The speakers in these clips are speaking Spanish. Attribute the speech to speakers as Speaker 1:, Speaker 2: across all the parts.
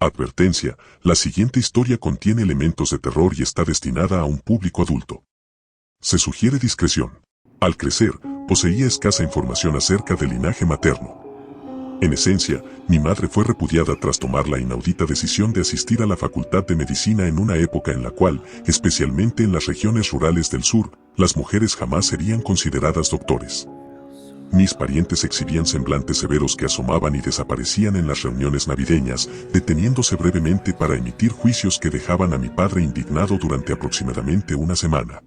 Speaker 1: Advertencia: la siguiente historia contiene elementos de terror y está destinada a un público adulto. Se sugiere discreción. Al crecer, poseía escasa información acerca del linaje materno. En esencia, mi madre fue repudiada tras tomar la inaudita decisión de asistir a la Facultad de Medicina en una época en la cual, especialmente en las regiones rurales del sur, las mujeres jamás serían consideradas doctores. Mis parientes exhibían semblantes severos que asomaban y desaparecían en las reuniones navideñas, deteniéndose brevemente para emitir juicios que dejaban a mi padre indignado durante aproximadamente una semana.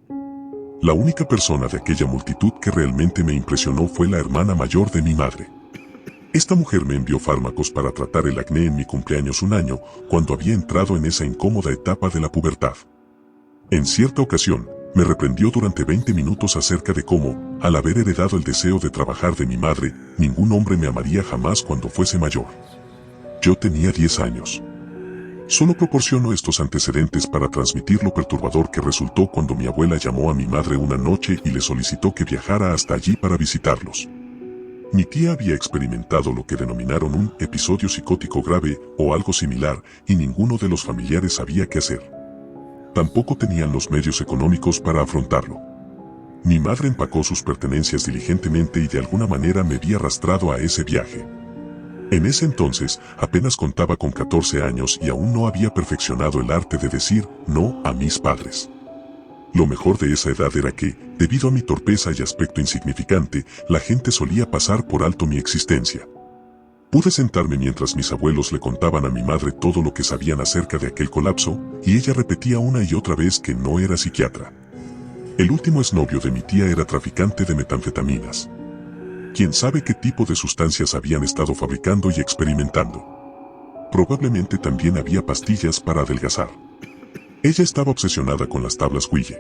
Speaker 1: La única persona de aquella multitud que realmente me impresionó fue la hermana mayor de mi madre. Esta mujer me envió fármacos para tratar el acné en mi cumpleaños un año, cuando había entrado en esa incómoda etapa de la pubertad. En cierta ocasión, me reprendió durante 20 minutos acerca de cómo, al haber heredado el deseo de trabajar de mi madre, ningún hombre me amaría jamás cuando fuese mayor. Yo tenía 10 años. Solo proporciono estos antecedentes para transmitir lo perturbador que resultó cuando mi abuela llamó a mi madre una noche y le solicitó que viajara hasta allí para visitarlos. Mi tía había experimentado lo que denominaron un episodio psicótico grave o algo similar, y ninguno de los familiares sabía qué hacer. Tampoco tenían los medios económicos para afrontarlo. Mi madre empacó sus pertenencias diligentemente y de alguna manera me había arrastrado a ese viaje. En ese entonces, apenas contaba con 14 años y aún no había perfeccionado el arte de decir no a mis padres. Lo mejor de esa edad era que, debido a mi torpeza y aspecto insignificante, la gente solía pasar por alto mi existencia. Pude sentarme mientras mis abuelos le contaban a mi madre todo lo que sabían acerca de aquel colapso, y ella repetía una y otra vez que no era psiquiatra. El último exnovio de mi tía era traficante de metanfetaminas. ¿Quién sabe qué tipo de sustancias habían estado fabricando y experimentando? Probablemente también había pastillas para adelgazar. Ella estaba obsesionada con las tablas Ouija.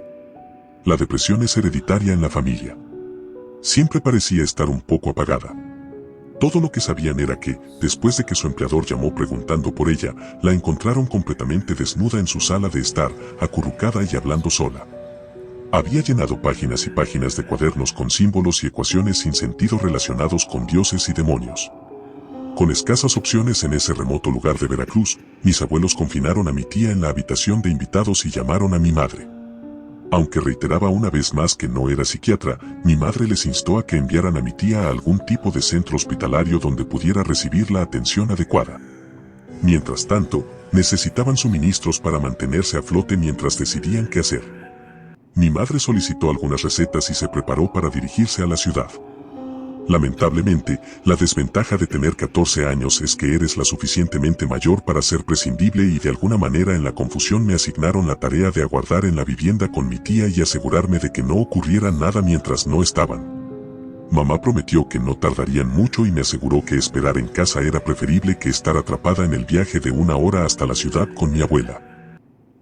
Speaker 1: La depresión es hereditaria en la familia. Siempre parecía estar un poco apagada. Todo lo que sabían era que, después de que su empleador llamó preguntando por ella, la encontraron completamente desnuda en su sala de estar, acurrucada y hablando sola. Había llenado páginas y páginas de cuadernos con símbolos y ecuaciones sin sentido relacionados con dioses y demonios. Con escasas opciones en ese remoto lugar de Veracruz, mis abuelos confinaron a mi tía en la habitación de invitados y llamaron a mi madre. Aunque reiteraba una vez más que no era psiquiatra, mi madre les instó a que enviaran a mi tía a algún tipo de centro hospitalario donde pudiera recibir la atención adecuada. Mientras tanto, necesitaban suministros para mantenerse a flote mientras decidían qué hacer. Mi madre solicitó algunas recetas y se preparó para dirigirse a la ciudad. Lamentablemente, la desventaja de tener 14 años es que eres la suficientemente mayor para ser prescindible y de alguna manera en la confusión me asignaron la tarea de aguardar en la vivienda con mi tía y asegurarme de que no ocurriera nada mientras no estaban. Mamá prometió que no tardarían mucho y me aseguró que esperar en casa era preferible que estar atrapada en el viaje de 1 hora hasta la ciudad con mi abuela.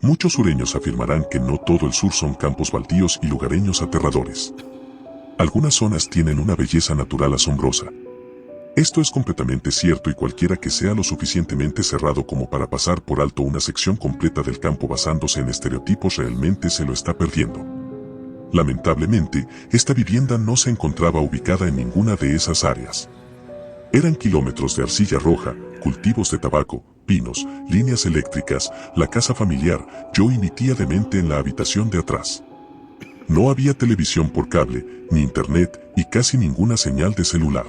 Speaker 1: Muchos sureños afirmarán que no todo el sur son campos baldíos y lugareños aterradores. Algunas zonas tienen una belleza natural asombrosa. Esto es completamente cierto y cualquiera que sea lo suficientemente cerrado como para pasar por alto una sección completa del campo basándose en estereotipos realmente se lo está perdiendo. Lamentablemente, esta vivienda no se encontraba ubicada en ninguna de esas áreas. Eran kilómetros de arcilla roja, cultivos de tabaco, pinos, líneas eléctricas, la casa familiar, yo y mi tía demente en la habitación de atrás. No había televisión por cable, ni internet, y casi ninguna señal de celular.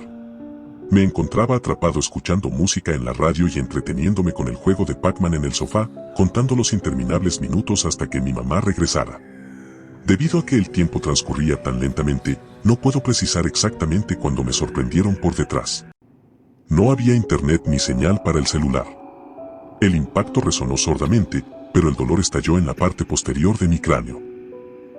Speaker 1: Me encontraba atrapado escuchando música en la radio y entreteniéndome con el juego de Pac-Man en el sofá, contando los interminables minutos hasta que mi mamá regresara. Debido a que el tiempo transcurría tan lentamente, no puedo precisar exactamente cuándo me sorprendieron por detrás. No había internet ni señal para el celular. El impacto resonó sordamente, pero el dolor estalló en la parte posterior de mi cráneo.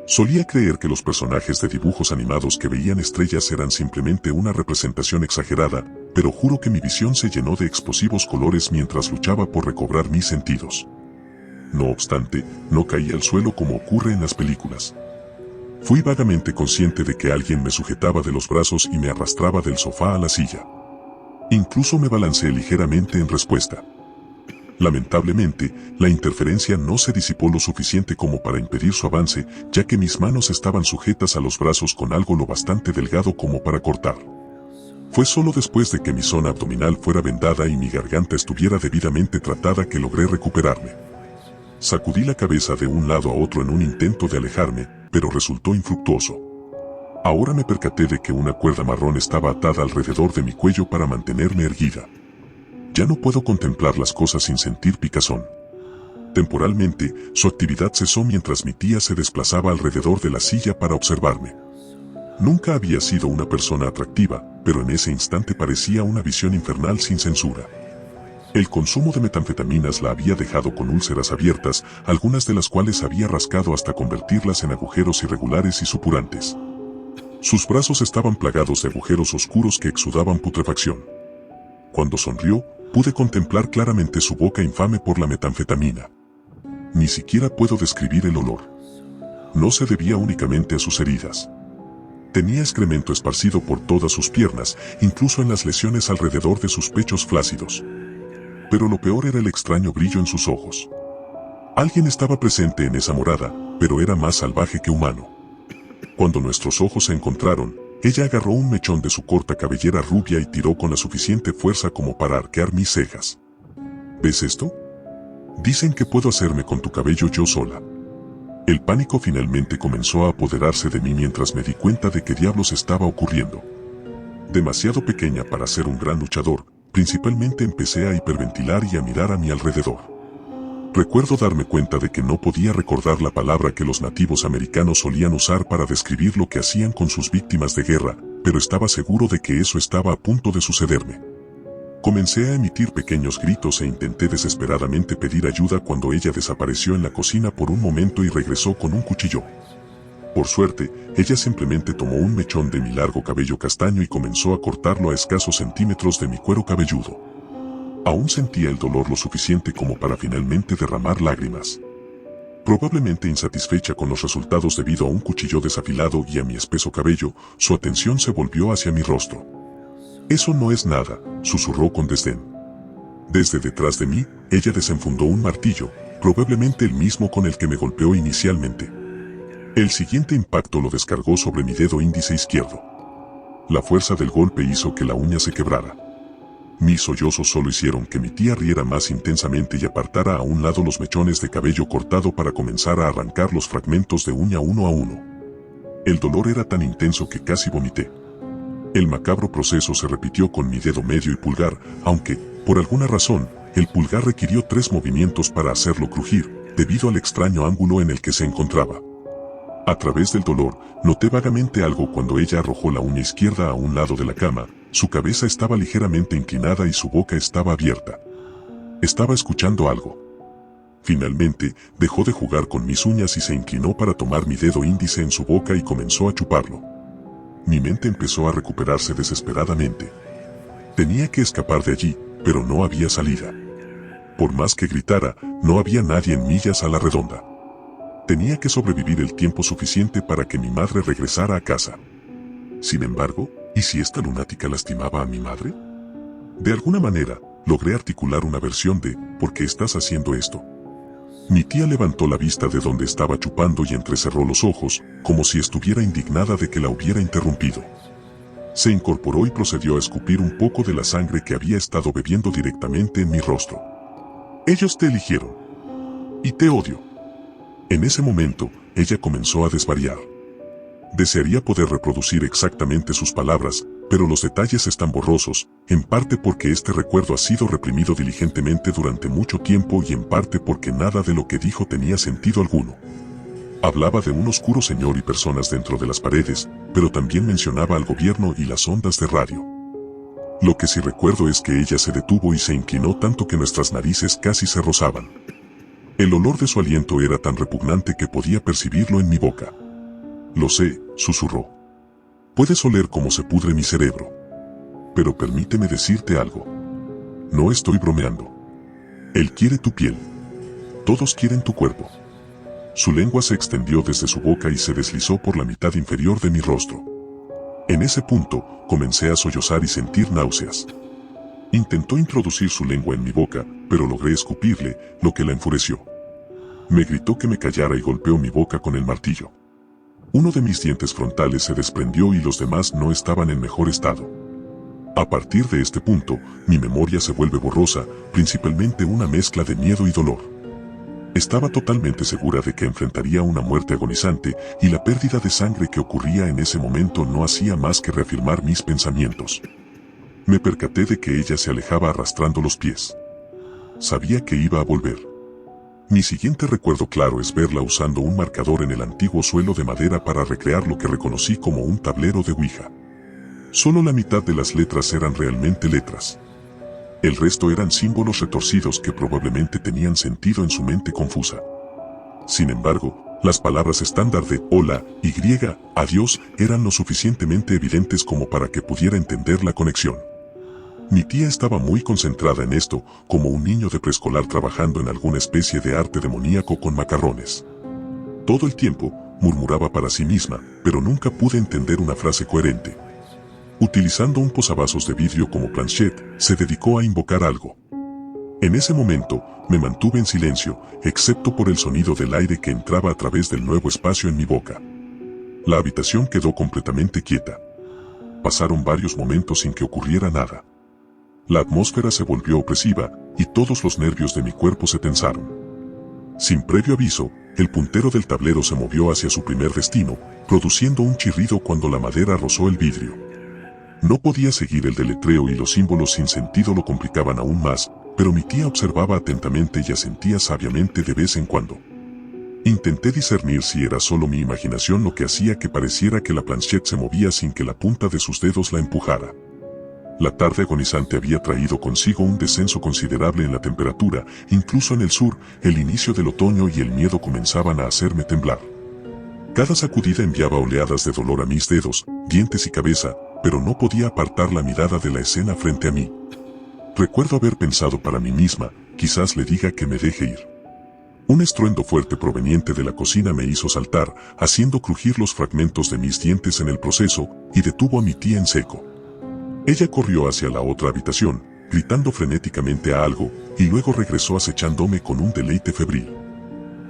Speaker 1: Solía creer que los personajes de dibujos animados que veían estrellas eran simplemente una representación exagerada, pero juro que mi visión se llenó de explosivos colores mientras luchaba por recobrar mis sentidos. No obstante, no caí al suelo como ocurre en las películas. Fui vagamente consciente de que alguien me sujetaba de los brazos y me arrastraba del sofá a la silla. Incluso me balanceé ligeramente en respuesta. Lamentablemente, la interferencia no se disipó lo suficiente como para impedir su avance, ya que mis manos estaban sujetas a los brazos con algo lo bastante delgado como para cortar. Fue solo después de que mi zona abdominal fuera vendada y mi garganta estuviera debidamente tratada que logré recuperarme. Sacudí la cabeza de un lado a otro en un intento de alejarme, pero resultó infructuoso. Ahora me percaté de que una cuerda marrón estaba atada alrededor de mi cuello para mantenerme erguida. Ya no puedo contemplar las cosas sin sentir picazón. Temporalmente, su actividad cesó mientras mi tía se desplazaba alrededor de la silla para observarme. Nunca había sido una persona atractiva, pero en ese instante parecía una visión infernal sin censura. El consumo de metanfetaminas la había dejado con úlceras abiertas, algunas de las cuales había rascado hasta convertirlas en agujeros irregulares y supurantes. Sus brazos estaban plagados de agujeros oscuros que exudaban putrefacción. Cuando sonrió, pude contemplar claramente su boca infame por la metanfetamina. Ni siquiera puedo describir el olor. No se debía únicamente a sus heridas. Tenía excremento esparcido por todas sus piernas, incluso en las lesiones alrededor de sus pechos flácidos. Pero lo peor era el extraño brillo en sus ojos. Alguien estaba presente en esa morada, pero era más salvaje que humano. Cuando nuestros ojos se encontraron, ella agarró un mechón de su corta cabellera rubia y tiró con la suficiente fuerza como para arquear mis cejas. ¿Ves esto? Dicen que puedo hacerme con tu cabello yo sola. El pánico finalmente comenzó a apoderarse de mí mientras me di cuenta de qué diablos estaba ocurriendo. Demasiado pequeña para ser un gran luchador, principalmente empecé a hiperventilar y a mirar a mi alrededor. Recuerdo darme cuenta de que no podía recordar la palabra que los nativos americanos solían usar para describir lo que hacían con sus víctimas de guerra, pero estaba seguro de que eso estaba a punto de sucederme. Comencé a emitir pequeños gritos e intenté desesperadamente pedir ayuda cuando ella desapareció en la cocina por un momento y regresó con un cuchillo. Por suerte, ella simplemente tomó un mechón de mi largo cabello castaño y comenzó a cortarlo a escasos centímetros de mi cuero cabelludo. Aún sentía el dolor lo suficiente como para finalmente derramar lágrimas. Probablemente insatisfecha con los resultados debido a un cuchillo desafilado y a mi espeso cabello, su atención se volvió hacia mi rostro. «Eso no es nada», susurró con desdén. Desde detrás de mí, ella desenfundó un martillo, probablemente el mismo con el que me golpeó inicialmente. El siguiente impacto lo descargó sobre mi dedo índice izquierdo. La fuerza del golpe hizo que la uña se quebrara. Mis sollozos solo hicieron que mi tía riera más intensamente y apartara a un lado los mechones de cabello cortado para comenzar a arrancar los fragmentos de uña uno a uno. El dolor era tan intenso que casi vomité. El macabro proceso se repitió con mi dedo medio y pulgar, aunque, por alguna razón, el pulgar requirió 3 movimientos para hacerlo crujir, debido al extraño ángulo en el que se encontraba. A través del dolor, noté vagamente algo cuando ella arrojó la uña izquierda a un lado de la cama, su cabeza estaba ligeramente inclinada y su boca estaba abierta. Estaba escuchando algo. Finalmente, dejó de jugar con mis uñas y se inclinó para tomar mi dedo índice en su boca y comenzó a chuparlo. Mi mente empezó a recuperarse desesperadamente. Tenía que escapar de allí, pero no había salida. Por más que gritara, no había nadie en millas a la redonda. Tenía que sobrevivir el tiempo suficiente para que mi madre regresara a casa. Sin embargo, ¿y si esta lunática lastimaba a mi madre? De alguna manera, logré articular una versión de «¿Por qué estás haciendo esto?». Mi tía levantó la vista de donde estaba chupando y entrecerró los ojos, como si estuviera indignada de que la hubiera interrumpido. Se incorporó y procedió a escupir un poco de la sangre que había estado bebiendo directamente en mi rostro. «Ellos te eligieron. Y te odio». En ese momento, ella comenzó a desvariar. Desearía poder reproducir exactamente sus palabras, pero los detalles están borrosos, en parte porque este recuerdo ha sido reprimido diligentemente durante mucho tiempo y en parte porque nada de lo que dijo tenía sentido alguno. Hablaba de un oscuro señor y personas dentro de las paredes, pero también mencionaba al gobierno y las ondas de radio. Lo que sí recuerdo es que ella se detuvo y se inclinó tanto que nuestras narices casi se rozaban. El olor de su aliento era tan repugnante que podía percibirlo en mi boca. «Lo sé», susurró. «Puedes oler cómo se pudre mi cerebro. Pero permíteme decirte algo. No estoy bromeando. Él quiere tu piel. Todos quieren tu cuerpo». Su lengua se extendió desde su boca y se deslizó por la mitad inferior de mi rostro. En ese punto, comencé a sollozar y sentir náuseas. Intentó introducir su lengua en mi boca, pero logré escupirle, lo que la enfureció. Me gritó que me callara y golpeó mi boca con el martillo. Uno de mis dientes frontales se desprendió y los demás no estaban en mejor estado. A partir de este punto, mi memoria se vuelve borrosa, principalmente una mezcla de miedo y dolor. Estaba totalmente segura de que enfrentaría una muerte agonizante, y la pérdida de sangre que ocurría en ese momento no hacía más que reafirmar mis pensamientos. Me percaté de que ella se alejaba arrastrando los pies. Sabía que iba a volver. Mi siguiente recuerdo claro es verla usando un marcador en el antiguo suelo de madera para recrear lo que reconocí como un tablero de Ouija. Solo la mitad de las letras eran realmente letras. El resto eran símbolos retorcidos que probablemente tenían sentido en su mente confusa. Sin embargo, las palabras estándar de hola y adiós eran lo suficientemente evidentes como para que pudiera entender la conexión. Mi tía estaba muy concentrada en esto, como un niño de preescolar trabajando en alguna especie de arte demoníaco con macarrones. Todo el tiempo, murmuraba para sí misma, pero nunca pude entender una frase coherente. Utilizando un posavasos de vidrio como planchette, se dedicó a invocar algo. En ese momento, me mantuve en silencio, excepto por el sonido del aire que entraba a través del nuevo espacio en mi boca. La habitación quedó completamente quieta. Pasaron varios momentos sin que ocurriera nada. La atmósfera se volvió opresiva, y todos los nervios de mi cuerpo se tensaron. Sin previo aviso, el puntero del tablero se movió hacia su primer destino, produciendo un chirrido cuando la madera rozó el vidrio. No podía seguir el deletreo y los símbolos sin sentido lo complicaban aún más, pero mi tía observaba atentamente y asentía sabiamente de vez en cuando. Intenté discernir si era solo mi imaginación lo que hacía que pareciera que la planchette se movía sin que la punta de sus dedos la empujara. La tarde agonizante había traído consigo un descenso considerable en la temperatura, incluso en el sur, el inicio del otoño y el miedo comenzaban a hacerme temblar. Cada sacudida enviaba oleadas de dolor a mis dedos, dientes y cabeza, pero no podía apartar la mirada de la escena frente a mí. Recuerdo haber pensado para mí misma, quizás le diga que me deje ir. Un estruendo fuerte proveniente de la cocina me hizo saltar, haciendo crujir los fragmentos de mis dientes en el proceso, y detuvo a mi tía en seco. Ella corrió hacia la otra habitación, gritando frenéticamente a algo, y luego regresó acechándome con un deleite febril.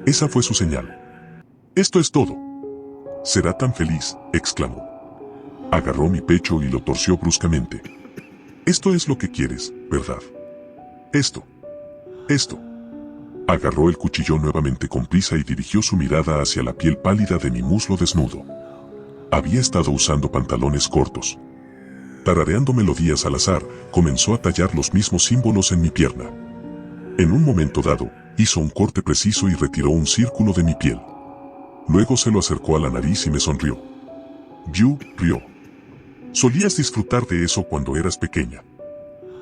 Speaker 1: Esa fue su señal. «Esto es todo. Será tan feliz», exclamó. Agarró mi pecho y lo torció bruscamente. «Esto es lo que quieres, ¿verdad? Esto. Agarró el cuchillo nuevamente con prisa y dirigió su mirada hacia la piel pálida de mi muslo desnudo. Había estado usando pantalones cortos. Tarareando melodías al azar, comenzó a tallar los mismos símbolos en mi pierna. En un momento dado, hizo un corte preciso y retiró un círculo de mi piel. Luego se lo acercó a la nariz y me sonrió. Yu, rió. «Solías disfrutar de eso cuando eras pequeña».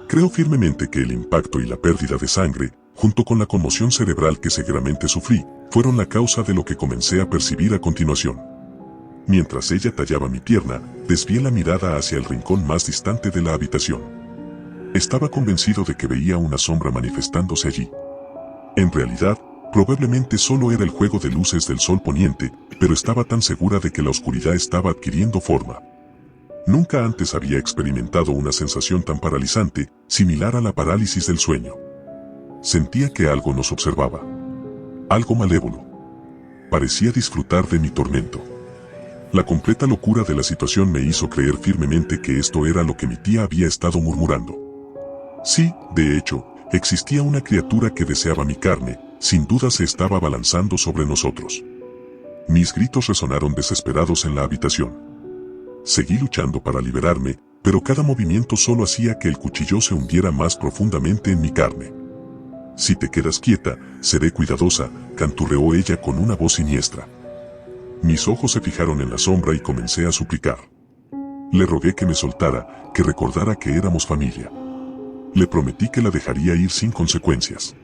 Speaker 1: Creo firmemente que el impacto y la pérdida de sangre, junto con la conmoción cerebral que seguramente sufrí, fueron la causa de lo que comencé a percibir a continuación. Mientras ella tallaba mi pierna, desvié la mirada hacia el rincón más distante de la habitación. Estaba convencido de que veía una sombra manifestándose allí. En realidad, probablemente solo era el juego de luces del sol poniente, pero estaba tan segura de que la oscuridad estaba adquiriendo forma. Nunca antes había experimentado una sensación tan paralizante, similar a la parálisis del sueño. Sentía que algo nos observaba. Algo malévolo. Parecía disfrutar de mi tormento. La completa locura de la situación me hizo creer firmemente que esto era lo que mi tía había estado murmurando. Sí, de hecho, existía una criatura que deseaba mi carne, sin duda se estaba abalanzando sobre nosotros. Mis gritos resonaron desesperados en la habitación. Seguí luchando para liberarme, pero cada movimiento solo hacía que el cuchillo se hundiera más profundamente en mi carne. «Si te quedas quieta, seré cuidadosa», canturreó ella con una voz siniestra. Mis ojos se fijaron en la sombra y comencé a suplicar. Le rogué que me soltara, que recordara que éramos familia. Le prometí que la dejaría ir sin consecuencias.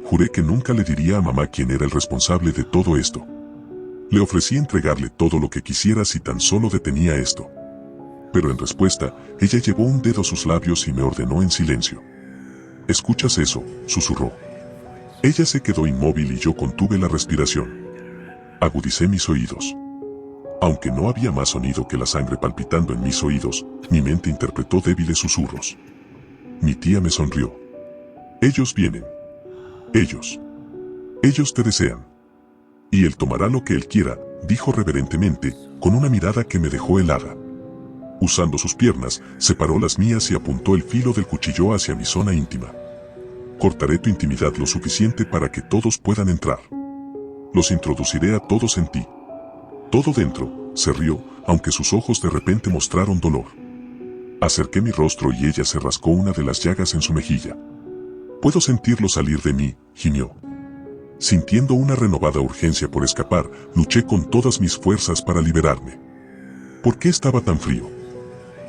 Speaker 1: Juré que nunca le diría a mamá quién era el responsable de todo esto. Le ofrecí entregarle todo lo que quisiera si tan solo detenía esto. Pero en respuesta, ella llevó un dedo a sus labios y me ordenó en silencio. «¿Escuchas eso?», susurró. Ella se quedó inmóvil y yo contuve la respiración. Agudicé mis oídos. Aunque no había más sonido que la sangre palpitando en mis oídos, mi mente interpretó débiles susurros. Mi tía me sonrió. «Ellos vienen. Ellos te desean. Y él tomará lo que él quiera», dijo reverentemente, con una mirada que me dejó helada. Usando sus piernas, separó las mías y apuntó el filo del cuchillo hacia mi zona íntima. Cortaré tu intimidad lo suficiente para que todos puedan entrar. Los introduciré a todos en ti. Todo dentro, se rió, aunque sus ojos de repente mostraron dolor. Acerqué mi rostro y ella se rascó una de las llagas en su mejilla. Puedo sentirlo salir de mí, gimió. Sintiendo una renovada urgencia por escapar, luché con todas mis fuerzas para liberarme. ¿Por qué estaba tan frío?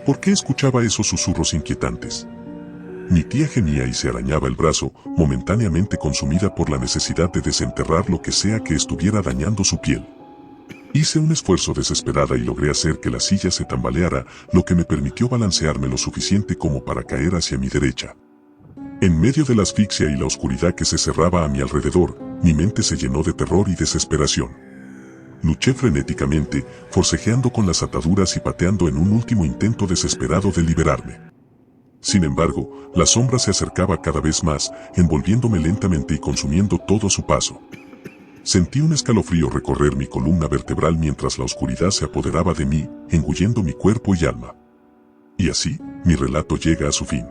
Speaker 1: ¿Por qué escuchaba esos susurros inquietantes? Mi tía gemía y se arañaba el brazo, momentáneamente consumida por la necesidad de desenterrar lo que sea que estuviera dañando su piel. Hice un esfuerzo desesperada y logré hacer que la silla se tambaleara, lo que me permitió balancearme lo suficiente como para caer hacia mi derecha. En medio de la asfixia y la oscuridad que se cerraba a mi alrededor, mi mente se llenó de terror y desesperación. Luché frenéticamente, forcejeando con las ataduras y pateando en un último intento desesperado de liberarme. Sin embargo, la sombra se acercaba cada vez más, envolviéndome lentamente y consumiendo todo a su paso. Sentí un escalofrío recorrer mi columna vertebral mientras la oscuridad se apoderaba de mí, engullendo mi cuerpo y alma. Y así, mi relato llega a su fin.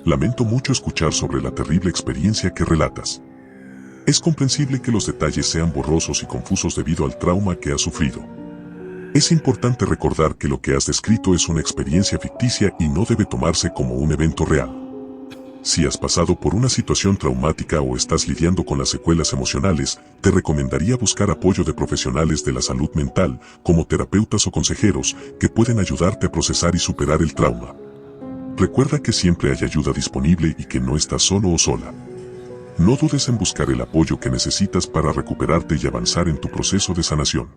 Speaker 1: Lamento mucho escuchar sobre la terrible experiencia que relatas. Es comprensible que los detalles sean borrosos y confusos debido al trauma que has sufrido. Es importante recordar que lo que has descrito es una experiencia ficticia y no debe tomarse como un evento real. Si has pasado por una situación traumática o estás lidiando con las secuelas emocionales, te recomendaría buscar apoyo de profesionales de la salud mental, como terapeutas o consejeros, que pueden ayudarte a procesar y superar el trauma. Recuerda que siempre hay ayuda disponible y que no estás solo o sola. No dudes en buscar el apoyo que necesitas para recuperarte y avanzar en tu proceso de sanación.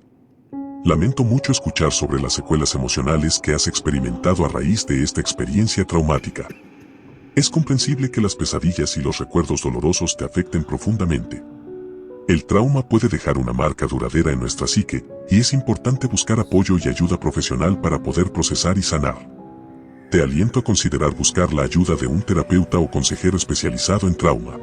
Speaker 1: Lamento mucho escuchar sobre las secuelas emocionales que has experimentado a raíz de esta experiencia traumática. Es comprensible que las pesadillas y los recuerdos dolorosos te afecten profundamente. El trauma puede dejar una marca duradera en nuestra psique, y es importante buscar apoyo y ayuda profesional para poder procesar y sanar. Te aliento a considerar buscar la ayuda de un terapeuta o consejero especializado en trauma.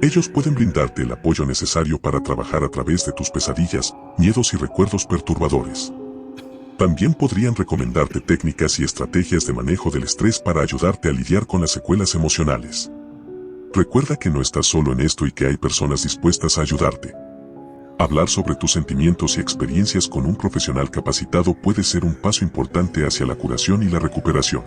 Speaker 1: Ellos pueden brindarte el apoyo necesario para trabajar a través de tus pesadillas, miedos y recuerdos perturbadores. También podrían recomendarte técnicas y estrategias de manejo del estrés para ayudarte a lidiar con las secuelas emocionales. Recuerda que no estás solo en esto y que hay personas dispuestas a ayudarte. Hablar sobre tus sentimientos y experiencias con un profesional capacitado puede ser un paso importante hacia la curación y la recuperación.